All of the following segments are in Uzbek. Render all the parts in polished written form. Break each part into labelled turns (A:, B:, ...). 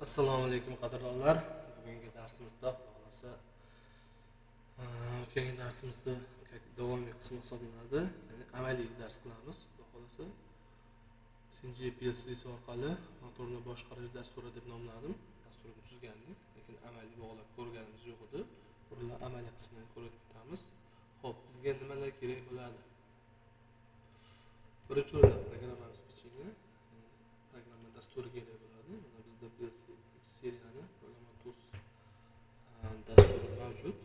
A: Assalomu alaykum qadrdonlar. Bugungi darsimizda xolasa o'tgan darsimizda davomiy qismi hisoblanadi. Ya'ni amaliy dars qilamiz. Xolasa CNC PLC orqali motorni boshqarish dasturi deb nomladim. Dasturni tuzgandik, lekin amaliy bog'lab ko'rganimiz yo'q edi. Bular amaliy qismini ko'rib o'tamiz. Xo'p, bizga nimalar kerak bo'ladi? Birinchi o'rinda programmamiz ichiga programma dasturi kerak bo'ladi. Bizda PLC X seriyani programma tools dasturi mavjud.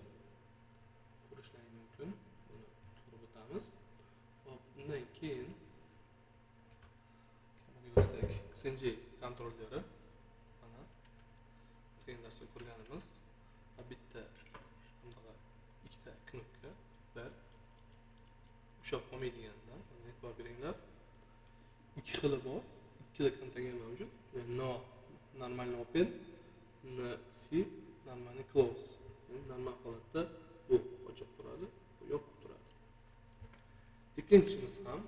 A: Ko'rishlari mumkin. Buni ko'rib o'tamiz. Hop, undan keyin CNC kontrolleri mana o'tgan darsda ko'rganimiz bitta hamda ikkita knopka bir ushlab qolmaydiganidan e'tibor beringlar. Ikki xili bor, ikkita kontainer mavjud. No normal open, C normal close. Normal holatda bu ochiq turadi, bu yopiq turadi. Ikkinchimiz ham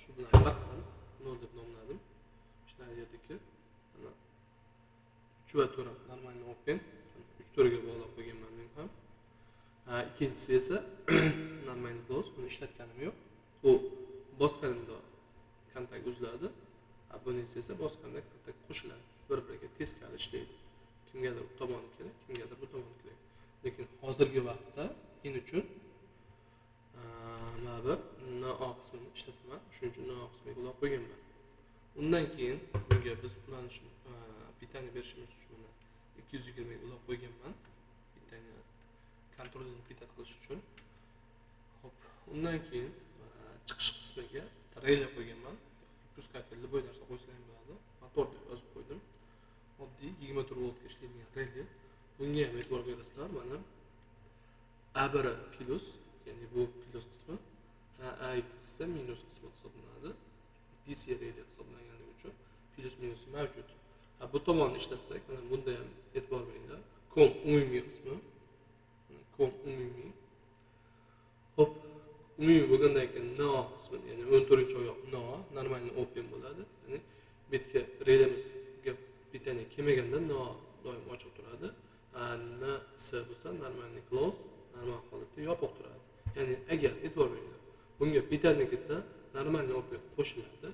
A: shu bilan bir xil, nol deb nomladim. Ishlar yerdiki, mana 3 va 4 normal open, 3 to'rga bog'lab qo'yganman men ham. Ikkinchisi esa normal close, buni ishlatganim yo'q. Bu bosganimda kontakt uziladi. Bunisi esa bosganda kontakt qo'shiladi. Bir-biriga teskari ishlaydi. Kimgadir bu tomoni kerak, kimgadir bu tomoni kerak. Lekin hozirgi vaqtda men uchun mana bu NO qismini ishlataman. Shuning uchun NO qismiga ulab qo'yganman. Undan keyin bunga biz ulanish pitani berishimiz uchun mana 220 ga ulab qo'yganman. Pitani kontrolni pitat qilish uchun. Hop, undan keyin chiqish qismiga relay qo'yganman. Pускатель bo'y narsa qo'ysa ham bo'ladi. Motor deb yozib qo'ydim. Oddiy 24 voltga ishlaydigan relay. Bunga ham e'tibor berasizlar. Mana A1 plus, ya'ni bu plus qismi, A2 esa minus qismi hisoblanadi. DC relay hisoblanganligi uchun plus minus mavjud. Bu tomonni ishlasak, mana bunda ham e'tibor beringlar. COM umumiy qismi. COM umumiy. Hop, umumiy bo'lgandan keyin no qismi, ya'ni 14-oyoq no normal open bo'ladi. Ya'ni betga relayimizga bitani kelmaganda no doim ochiq turadi. NS bo'lsa normal close, normal holatda yopiq turadi. Ya'ni agar e'tibor beringlar, bunga bitani kelsa normal open qo'shiladi,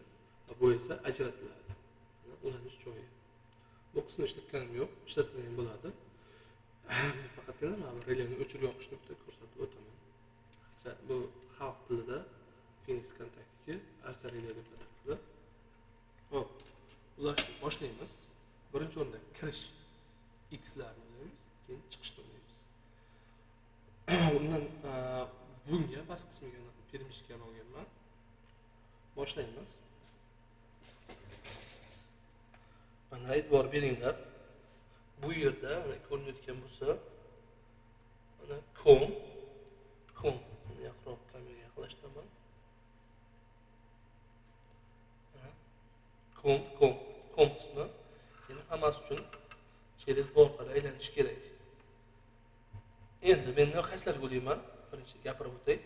A: bu esa ajratiladi. Ulanish joyi. Bu qismni ishlatganim yo'q, ishlatsa ham bo'ladi. Faqatgina mana relayni o'chirib yoqishni bitta ko'rsatib o'taman. Bu xalq tilida Phoenix kontaktiki archa relay deb ataladi. Hop, ulashni boshlaymiz. Birinchi o'rinda kirish X larni o'ylaymiz, keyin chiqishni o'ylaymiz. Undan bunga bas qismiga permishga olganman. Boshlaymiz. Mana e'tibor beringlar. Bu yerda mana ko'rinayotgan bo'lsa, mana COM yaqinroq kameraga yaqinlashtiraman. COM qismi yana hammasi uchun через bu orqali aylanish kerak. Endi men qaysilarga o'ylayman? Birinchi gapirib o'tay.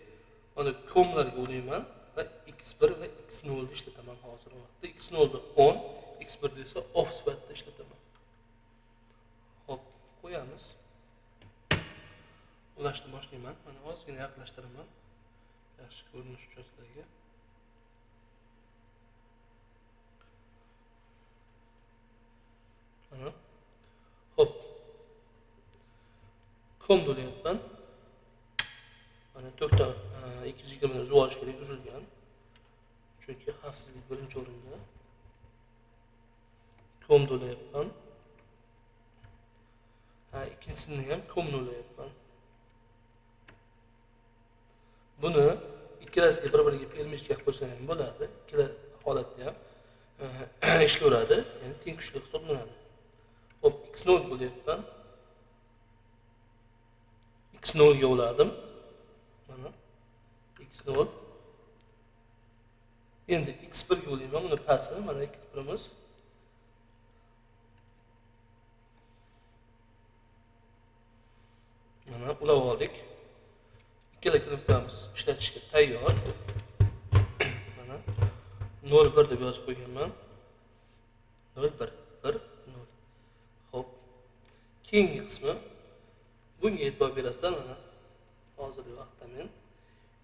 A: Mana COMlarga o'ylayman va X1 va X0 ni ishlataman hozir vaqtda. X0 ni on, X1 ni esa off sifatida ishlataman. Hop, qo'yamiz. Ulashni boshlayman. Mana ozgina yaqinlashtiraman. Yaxshi ko'rinish uchun sizlarga. Mana. Hop. COM do'layapman. Mana 220 ni uzib olish kerak, uzilgan. Chunki xavfsizlik birinchi o'rinda. COM do'layapman. Ikkinchisini ham COM do'layapman. Buni ikkalasiga bir-biriga permishga qo'ysa ham bo'ladi. Ikkala holatda ham ishlayveradi, ya'ni teng kuchli hisoblanadi. Hop, X0 bo'lyapman. X0 ga uladim. Mana X0. Endi X1 ga ulayman, buni pasi, mana X1imiz. Mana ulab oldik. Ikkala knopkamiz ishlatishga tayyor. Mana 01 deb yozib qo'yganman. 01 1 0. keyingi qismi bunga e'tibor berasizlar. Mana hozirgi vaqtda men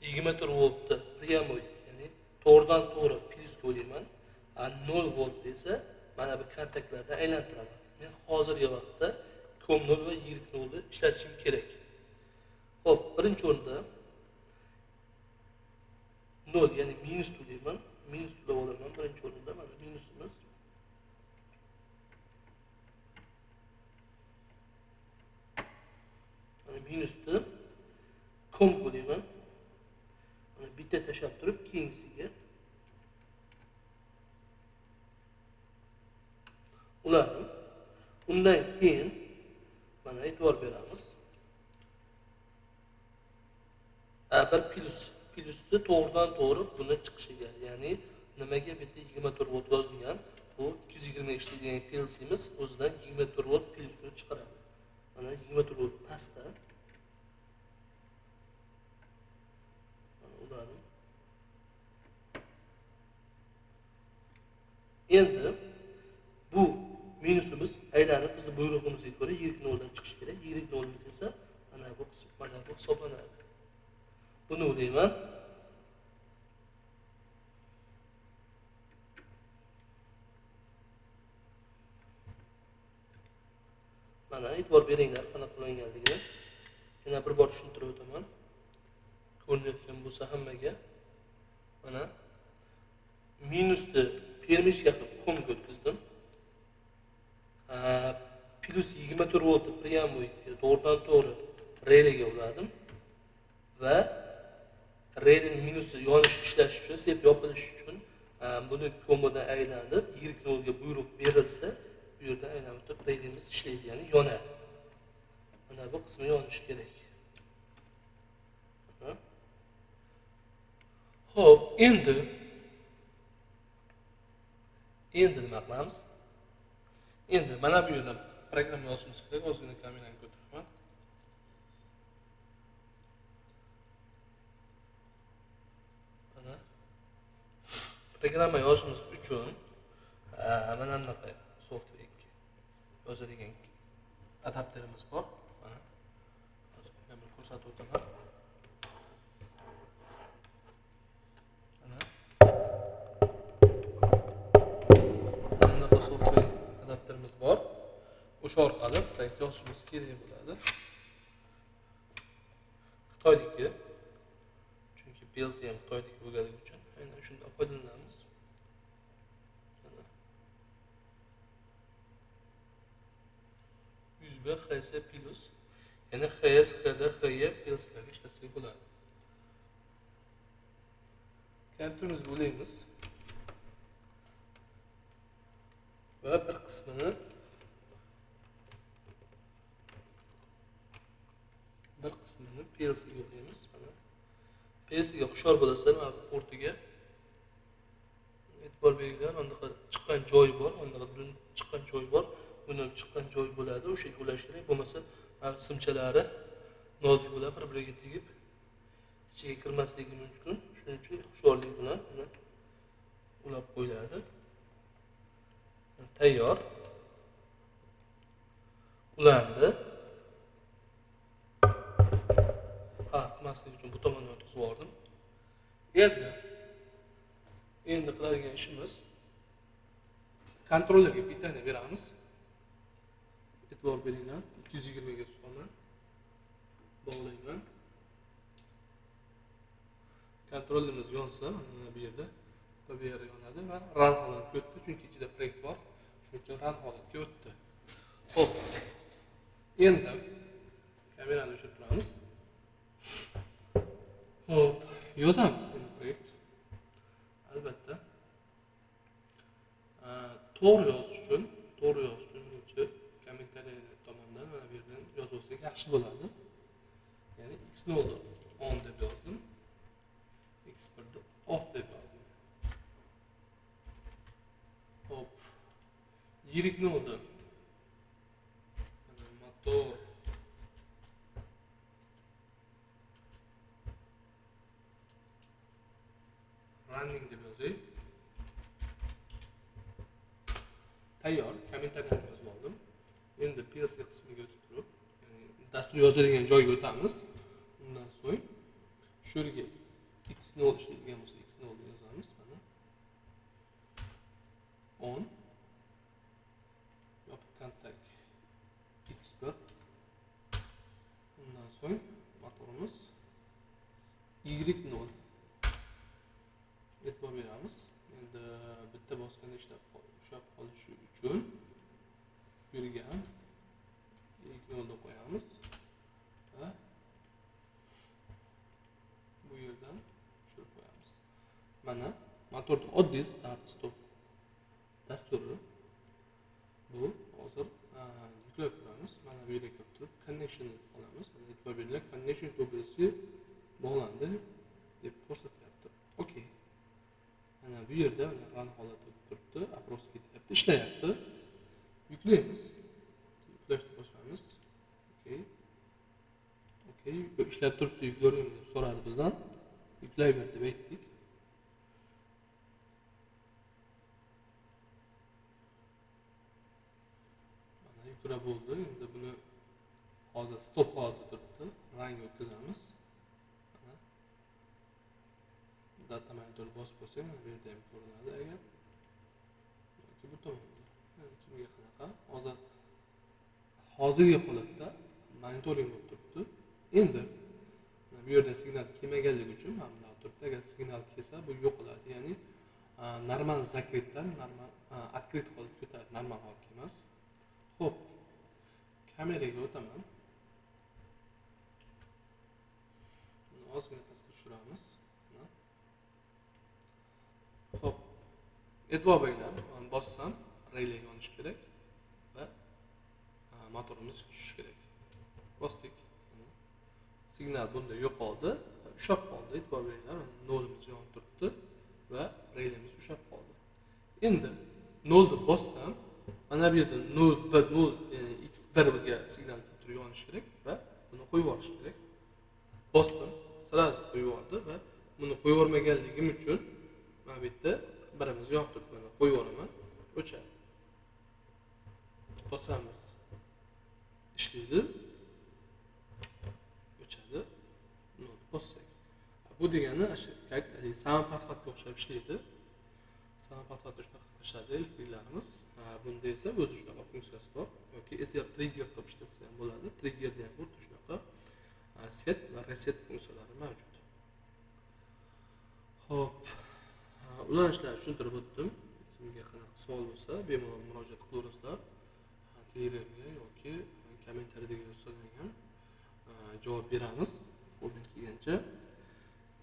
A: 24 voltni прямой, ya'ni to'g'ridan to'g'ri plyusga o'ylayman. 0 volt esa mana bu kontaktlardan aylantiraman. Men hozirgi vaqtda COM 0 va yirik 0 ni ishlatishim kerak. Xo'p, birinchi o'rinda 0, ya'ni minus to'layman. Minus to'lab olaman birinchi o'rinda. Mana minusimiz. Mana minusni COM qo'yman. Mana bitta tashab turib keyingisiga uladim. Undan keyin mana e'tibor beramiz. Bir plyusni to'g'ridan to'g'ri buni chiqishiga, ya'ni nimaga bitta 24 volt yozilgan, bu 220 ishlaydigan PLC'miz o'zidan 24 volt plyusni chiqaradi. Mana 24 volt pastda. Mana uladim. Endi bu minusimiz aylanib bizni buyrug'imizga ko'ra yirik 0 dan chiqishi kerak. Yirik 0 esa mana bu qism, mana bu hisoblanadi. Buni o'ylayman. Mana e'tibor beringlar qanaqa qilinganligini. Yana bir bor tushuntirib o'taman. Ko'rinayotgan bo'lsa hammaga. Mana minusni permishga qilib COMga o'tkazdim. Plus 24 volt прямой to'g'ridan to'g'ri relayga uladim va relayning minusi yonish ishlash uchun, sep yopilish uchun buni COMdan aylanib yirik 0 ga buyruq berilsa, bu yerdan aylanib turib relayimiz ishlaydi, ya'ni yonadi. Mana bu qismi yonishi kerak. Xo'p, endi nima qilamiz? Endi mana bu yerdan programma yozishimiz kerak. Ozgina kamerani ko'taraman. Mana programma yozishimiz uchun mana bunaqa software yozadigan adapterimiz bor. Mana hozir bir ko'rsatib o'taman. O'sha orqali proyekt yozishimiz kerak bo'ladi. Xitoyniki. Chunki PLC ham Xitoyniki bo'lganligi uchun aynan shundan foydalanamiz. Mana 100B HS plus, ya'ni HS, HD, HE PLC larga ishlatsak bo'ladi. Kompyuterimizni bo'laymiz. Va bir qismini PLC'ga qo'yamiz. Mana PLC'ga hushyor bo'lasizlar, mana bu portiga e'tibor beringlar. Bundaqa chiqqan joyi bor, bundaqa chiqqan joyi bor. Buni chiqqan joyi bo'ladi, o'sha yerga ulash kerak. Bo'lmasa simchalari nozik bo'lib bir-biriga tegib ichiga kirmasligi mumkin. Shuning uchun hushyorlik bilan mana ulab qo'yiladi. Tayyor. Ulandi. Qilmaslik uchun bu tomondan o'tkazib yubordim. Endi qiladigan ishimiz kontrollerga bitani beramiz. E'tibor beringlar. 220 ga suqaman. Bog'layman. Kontrollerimiz yonsa, mana bu yerda bu yer yonadi va run holatga o'tdi, chunki ichida proyekt bor. Shuning uchun run holatga o'tdi. Xo'p. Endi kamerani o'chirib turamiz. Hop, yozamiz endi proyekt. Albatta. To'g'ri yozish uchun kommentariyalar tomonidan mana bu yerdan yozib olsak yaxshi bo'ladi. Ya'ni x0 ni on deb yozdim. x1 ni off deb yozdim. Hop. Yirik 0 ni motor running deb yozaylik. Tayyor, kommentariyani yozib oldim. Endi PLC qismiga o'tib turib, ya'ni dastur yozadigan joyga o'tamiz. Undan so'ng shu yerga x0 ishlaydigan bo'lsa x0 deb yozamiz. Mana on yopiq kontak x1. Undan so'ng motorimiz y0 e'tibor beramiz. Endi bitta bosganda ushlab qolishi uchun bu yerga ham y0 deb qo'yamiz va bu yerdan tushirib qo'yamiz. Mana motorning oddiy start stop dasturi bu. Hozir yuklab ko'ramiz. Mana bu yerga kirib turib connection deb qolamiz. E'tibor beringlar, connection to'g'risi bog'landi deb ko'rsatyapti. Okey. Mana bu yerda run holati turibdi, apros ketyapti, ishlayapti. Yuklaymiz. Yuklashni boshlaymiz. Okey. Okey, ishlab turibdi, yuklayveramiz deb so'radi bizdan. Yuklayver deb aytdik. Mana yuklab bo'ldi. Endi buni hozir stop holatda turibdi. Rangga o'tkazamiz. Mana data monitor bosib qo'ysak, mana bu yerda ham ko'rinadi agar yoki bu tomonda. Kimga qanaqa? Hozirgi holatda monitoring bo'lib turibdi. Endi bu yerda signal kelmaganligi uchun ham bunday turibdi. Agar signal kelsa, bu yo'qoladi. Ya'ni normal zakritdan normal открыт holatga o'tadi, normal holatga emas. Xo'p. Kameraga o'taman. Buni ozgina pastga tushiramiz. Xo'p. E'tibor beringlar, bossam relay yonish kerak va motorimiz tushishi kerak. Bosdik. Signal bunda yo'qoldi, ushab qoldi. E'tibor beringlar, nolimiz yonib turibdi va relayimiz ushab qoldi. Endi 0 deb bossam, mana bu yerda 0 x1 ga signal kelib turib yonish kerak va buni qo'yib yuborish kerak. Bosdim, sразу qo'yib yubordi va buni qo'yib yubormaganligim uchun mana bu yerda birimiz yonib turibdi. Mana qo'yib yuboraman, o'chadi. Bosamiz, ishlaydi. O'chadi. Buni bossak. Bu degani samopatvatga o'xshab ishlaydi. Samopatvatda shunaqa qilishadi elektriklarimiz. Bunda esa o'zi shunaqa funksiyasi bor. Yoki SR trigger qilib ishlasa ham bo'ladi. Triggerda ham xuddi shunaqa set va reset funksiyalari mavjud. Xo'p. Ulanishlarni tushuntirib o'tdim. Kimga qanaqa savol bo'lsa, bemalol murojaat qilaverasizlar. Telegramga yoki kommentariyada yozsangiz ham javob beramiz qo'ldan kelgancha.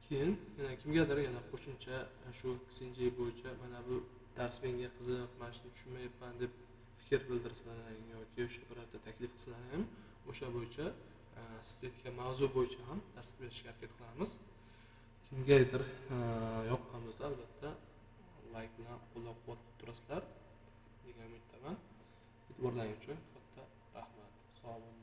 A: Keyin kimgadir yana qo'shimcha shu XNG bo'yicha mana bu dars menga qiziq, men shuni tushunmayapman deb fikr bildirsalar yoki o'sha birorta taklif qilsalar ham o'sha bo'yicha siz aytgan mavzu bo'yicha ham dars berishga harakat qilamiz. Kimgadir yoqqan bo'lsa albatta like bilan qo'llab-quvvatlab turasizlar degan umiddaman. E'tiborlaringiz uchun katta rahmat. Sog' bo'ling.